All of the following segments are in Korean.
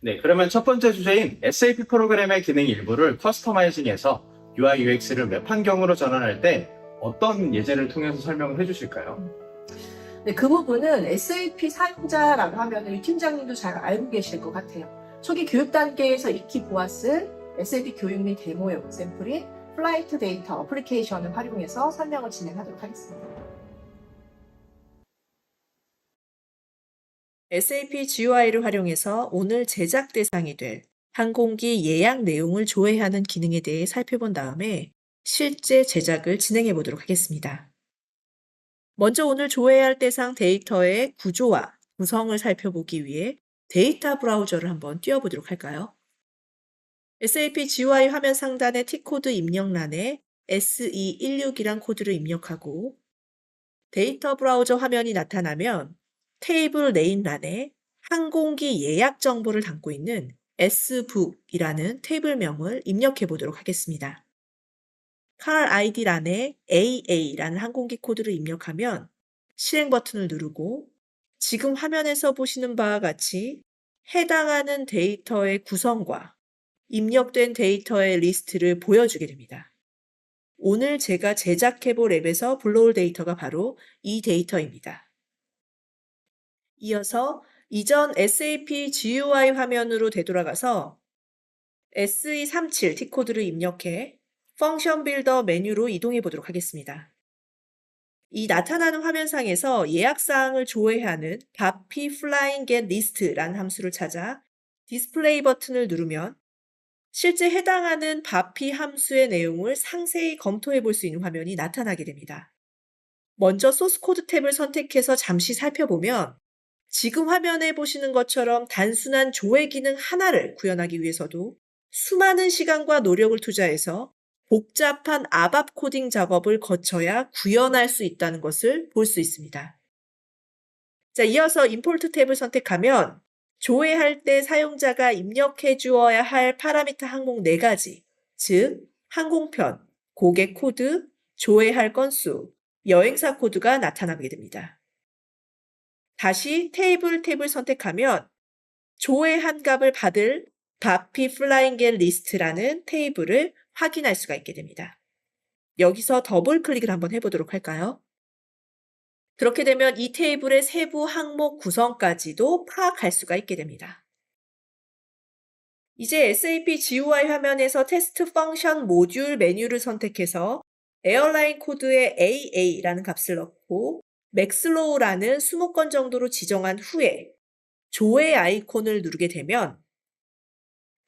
네, 그러면 첫 번째 주제인 SAP 프로그램의 기능 일부를 커스터마이징해서 UI, UX를 웹 환경으로 전환할 때 어떤 예제를 통해서 설명을 해주실까요? 네, 그 부분은 SAP 사용자라고 하면 우리 팀장님도 잘 알고 계실 것 같아요. 초기 교육 단계에서 익히 보았을 SAP 교육 및 데모용 샘플인 플라이트 데이터 어플리케이션을 활용해서 설명을 진행하도록 하겠습니다. SAP GUI를 활용해서 오늘 제작 대상이 될 항공기 예약 내용을 조회하는 기능에 대해 살펴본 다음에 실제 제작을 진행해 보도록 하겠습니다. 먼저 오늘 조회해야 할 대상 데이터의 구조와 구성을 살펴보기 위해 데이터 브라우저를 한번 띄워보도록 할까요? SAP GUI 화면 상단의 T코드 입력란에 SE16이란 코드를 입력하고 데이터 브라우저 화면이 나타나면 테이블 네임란에 항공기 예약 정보를 담고 있는 Sbook이라는 테이블명을 입력해 보도록 하겠습니다. car id란에 AA라는 항공기 코드를 입력하면 실행 버튼을 누르고 지금 화면에서 보시는 바와 같이 해당하는 데이터의 구성과 입력된 데이터의 리스트를 보여주게 됩니다. 오늘 제가 제작해볼 앱에서 불러올 데이터가 바로 이 데이터입니다. 이어서 이전 SAP GUI 화면으로 되돌아가서 SE37 T코드를 입력해 펑션 빌더 메뉴로 이동해 보도록 하겠습니다. 이 나타나는 화면상에서 예약사항을 조회하는 바피 flying get list라는 함수를 찾아 디스플레이 버튼을 누르면 실제 해당하는 바피 함수의 내용을 상세히 검토해 볼 수 있는 화면이 나타나게 됩니다. 먼저 소스 코드 탭을 선택해서 잠시 살펴보면 지금 화면에 보시는 것처럼 단순한 조회 기능 하나를 구현하기 위해서도 수많은 시간과 노력을 투자해서 복잡한 ABAP 코딩 작업을 거쳐야 구현할 수 있다는 것을 볼 수 있습니다. 자, 이어서 임포트 탭을 선택하면 조회할 때 사용자가 입력해 주어야 할 파라미터 항목 4가지, 즉 항공편, 고객 코드, 조회할 건수, 여행사 코드가 나타나게 됩니다. 다시 테이블 탭을 선택하면 조회한 값을 받을 바피 플라잉 겟 리스트라는 테이블을 확인할 수가 있게 됩니다. 여기서 더블 클릭을 한번 해보도록 할까요? 그렇게 되면 이 테이블의 세부 항목 구성까지도 파악할 수가 있게 됩니다. 이제 SAP GUI 화면에서 테스트 펑션 모듈 메뉴를 선택해서 에어라인 코드에 AA라는 값을 넣고 맥슬로우라는 20건 정도로 지정한 후에 조회 아이콘을 누르게 되면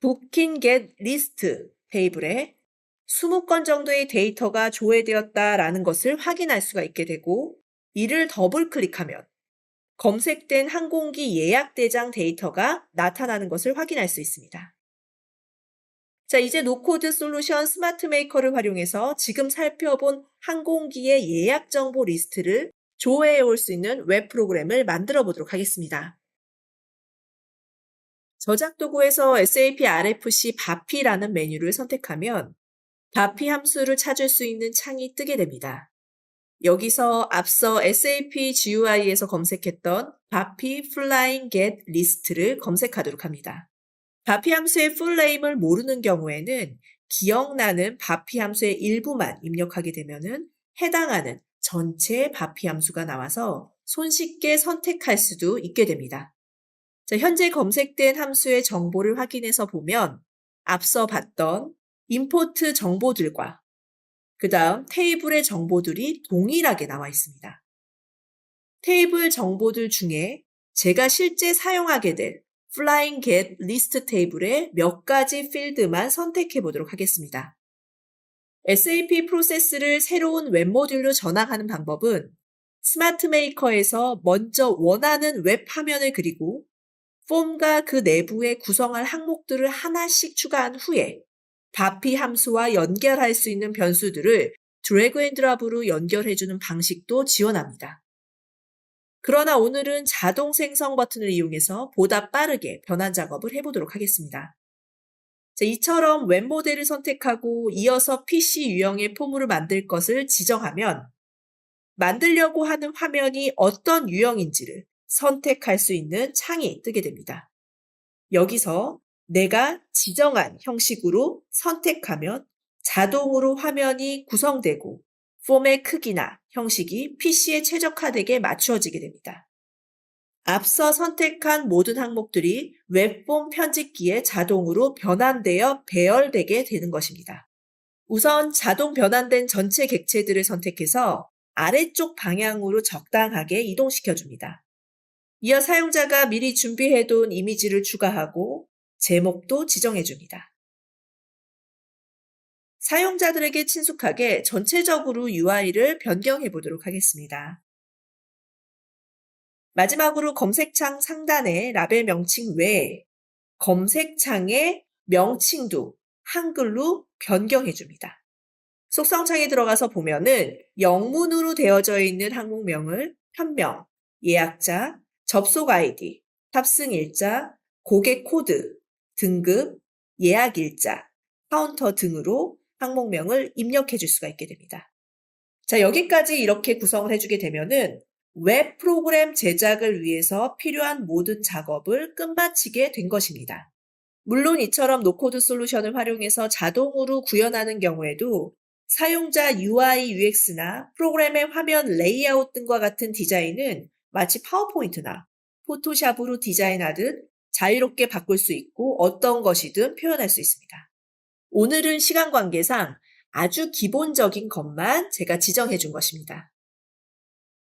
Booking Get List 테이블에 20건 정도의 데이터가 조회되었다라는 것을 확인할 수가 있게 되고 이를 더블 클릭하면 검색된 항공기 예약 대장 데이터가 나타나는 것을 확인할 수 있습니다. 자, 이제 노코드 솔루션 스마트 메이커를 활용해서 지금 살펴본 항공기의 예약 정보 리스트를 조회해 올 수 있는 웹 프로그램을 만들어 보도록 하겠습니다. 저작 도구에서 SAP RFC 바피라는 메뉴를 선택하면 바피 함수를 찾을 수 있는 창이 뜨게 됩니다. 여기서 앞서 SAP GUI에서 검색했던 바피 flying get list를 검색하도록 합니다. 바피 함수의 풀네임을 모르는 경우에는 기억나는 바피 함수의 일부만 입력하게 되면은 해당하는 전체 바피 함수가 나와서 손쉽게 선택할 수도 있게 됩니다. 자, 현재 검색된 함수의 정보를 확인해서 보면 앞서 봤던 임포트 정보들과 그 다음 테이블의 정보들이 동일하게 나와 있습니다. 테이블 정보들 중에 제가 실제 사용하게 될 Flying Get List 테이블의 몇 가지 필드만 선택해 보도록 하겠습니다. SAP 프로세스를 새로운 웹 모듈로 전환하는 방법은 스마트 메이커에서 먼저 원하는 웹 화면을 그리고 폼과 그 내부에 구성할 항목들을 하나씩 추가한 후에 바피 함수와 연결할 수 있는 변수들을 드래그 앤 드랍으로 연결해주는 방식도 지원합니다. 그러나 오늘은 자동 생성 버튼을 이용해서 보다 빠르게 변환 작업을 해보도록 하겠습니다. 자, 이처럼 웹 모델을 선택하고 이어서 PC 유형의 폼으로 만들 것을 지정하면 만들려고 하는 화면이 어떤 유형인지를 선택할 수 있는 창이 뜨게 됩니다. 여기서 내가 지정한 형식으로 선택하면 자동으로 화면이 구성되고 폼의 크기나 형식이 PC에 최적화되게 맞추어지게 됩니다. 앞서 선택한 모든 항목들이 웹폼 편집기에 자동으로 변환되어 배열되게 되는 것입니다. 우선 자동 변환된 전체 객체들을 선택해서 아래쪽 방향으로 적당하게 이동시켜줍니다. 이어 사용자가 미리 준비해둔 이미지를 추가하고 제목도 지정해줍니다. 사용자들에게 친숙하게 전체적으로 UI를 변경해 보도록 하겠습니다. 마지막으로 검색창 상단의 라벨 명칭 외에 검색창의 명칭도 한글로 변경해 줍니다. 속성창에 들어가서 보면은 영문으로 되어져 있는 항목명을 편명, 예약자, 접속 아이디, 탑승 일자, 고객 코드, 등급, 예약 일자, 카운터 등으로 항목명을 입력해 줄 수가 있게 됩니다. 자, 여기까지 이렇게 구성을 해주게 되면은 웹 프로그램 제작을 위해서 필요한 모든 작업을 끝마치게 된 것입니다. 물론 이처럼 노코드 솔루션을 활용해서 자동으로 구현하는 경우에도 사용자 UI, UX나 프로그램의 화면 레이아웃 등과 같은 디자인은 마치 파워포인트나 포토샵으로 디자인하듯 자유롭게 바꿀 수 있고 어떤 것이든 표현할 수 있습니다. 오늘은 시간 관계상 아주 기본적인 것만 제가 지정해 준 것입니다.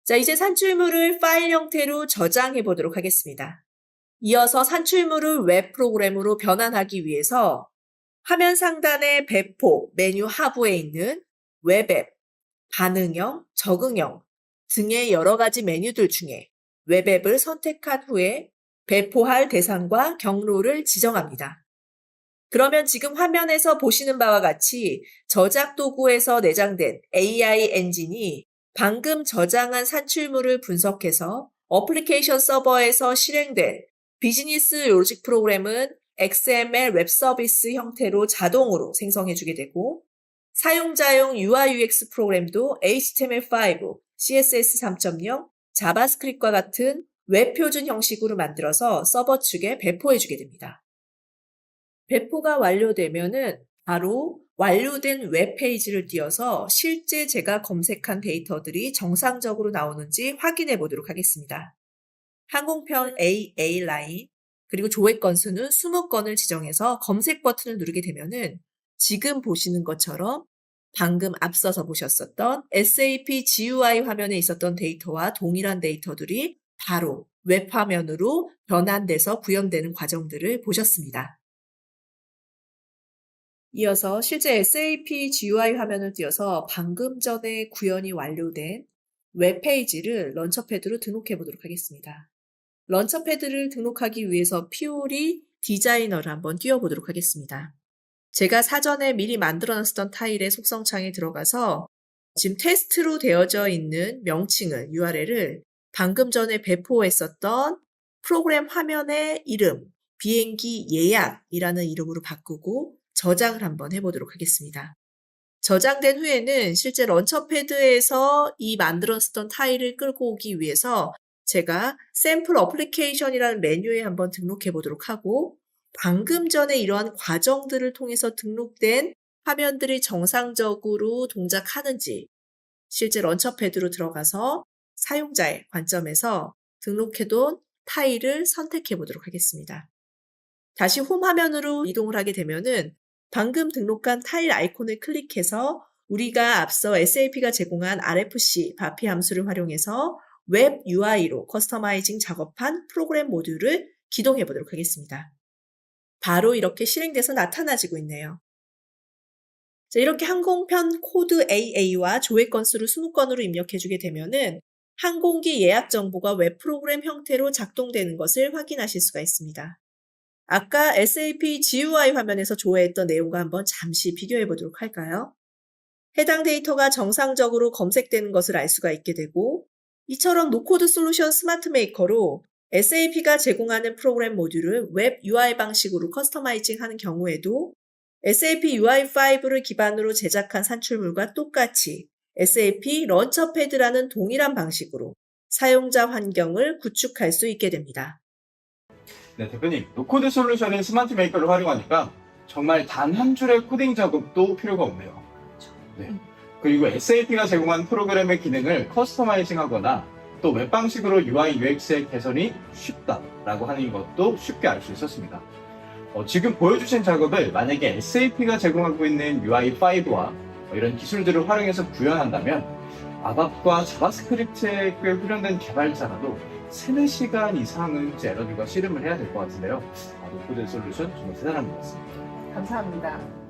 자, 이제 산출물을 파일 형태로 저장해 보도록 하겠습니다. 이어서 산출물을 웹 프로그램으로 변환하기 위해서 화면 상단의 배포 메뉴 하부에 있는 웹앱, 반응형, 적응형 등의 여러 가지 메뉴들 중에 웹앱을 선택한 후에 배포할 대상과 경로를 지정합니다. 그러면 지금 화면에서 보시는 바와 같이 저작 도구에서 내장된 AI 엔진이 방금 저장한 산출물을 분석해서 어플리케이션 서버에서 실행된 비즈니스 로직 프로그램은 XML 웹 서비스 형태로 자동으로 생성해주게 되고 사용자용 UI UX 프로그램도 HTML5, CSS 3.0, 자바스크립트과 같은 웹 표준 형식으로 만들어서 서버 측에 배포해주게 됩니다. 배포가 완료되면은 바로 완료된 웹페이지를 띄워서 실제 제가 검색한 데이터들이 정상적으로 나오는지 확인해 보도록 하겠습니다. 항공편 AA 라인 그리고 조회 건수는 20건을 지정해서 검색 버튼을 누르게 되면은 지금 보시는 것처럼 방금 앞서서 보셨었던 SAP GUI 화면에 있었던 데이터와 동일한 데이터들이 바로 웹 화면으로 변환돼서 구현되는 과정들을 보셨습니다. 이어서 실제 SAP GUI 화면을 띄워서 방금 전에 구현이 완료된 웹페이지를 런처패드로 등록해 보도록 하겠습니다. 런처패드를 등록하기 위해서 피오리 디자이너를 한번 띄워보도록 하겠습니다. 제가 사전에 미리 만들어놨던 타일의 속성창에 들어가서 지금 테스트로 되어져 있는 명칭을 URL을 방금 전에 배포했었던 프로그램 화면의 이름, 비행기 예약이라는 이름으로 바꾸고 저장을 한번 해보도록 하겠습니다. 저장된 후에는 실제 런처패드에서 이 만들었던 타일을 끌고 오기 위해서 제가 샘플 어플리케이션이라는 메뉴에 한번 등록해 보도록 하고 방금 전에 이러한 과정들을 통해서 등록된 화면들이 정상적으로 동작하는지 실제 런처패드로 들어가서 사용자의 관점에서 등록해둔 타일을 선택해 보도록 하겠습니다. 다시 홈 화면으로 이동을 하게 되면은 방금 등록한 타일 아이콘을 클릭해서 우리가 앞서 SAP가 제공한 RFC 바피 함수를 활용해서 웹 UI로 커스터마이징 작업한 프로그램 모듈을 기동해 보도록 하겠습니다. 바로 이렇게 실행돼서 나타나지고 있네요. 자, 이렇게 항공편 코드 AA와 조회 건수를 20건으로 입력해주게 되면은 항공기 예약 정보가 웹 프로그램 형태로 작동되는 것을 확인하실 수가 있습니다. 아까 SAP GUI 화면에서 조회했던 내용과 한번 잠시 비교해 보도록 할까요? 해당 데이터가 정상적으로 검색되는 것을 알 수가 있게 되고 이처럼 노코드 솔루션 스마트 메이커로 SAP가 제공하는 프로그램 모듈을 웹 UI 방식으로 커스터마이징 하는 경우에도 SAP UI5를 기반으로 제작한 산출물과 똑같이 SAP 런처패드라는 동일한 방식으로 사용자 환경을 구축할 수 있게 됩니다. 네, 대표님, 노코드 솔루션인 스마트 메이커를 활용하니까 정말 단 한 줄의 코딩 작업도 필요가 없네요. 네. 그리고 SAP가 제공한 프로그램의 기능을 커스터마이징하거나 또 웹 방식으로 UI, UX의 개선이 쉽다라고 하는 것도 쉽게 알 수 있었습니다. 지금 보여주신 작업을 만약에 SAP가 제공하고 있는 UI5와 이런 기술들을 활용해서 구현한다면 아밥과 자바스크립트에 꽤 훈련된 개발자라도 3-4시간 이상은 에러뷰가 씨름을 해야 될 것 같은데요. 노코드 솔루션 정말 대단한 것 같습니다. 감사합니다.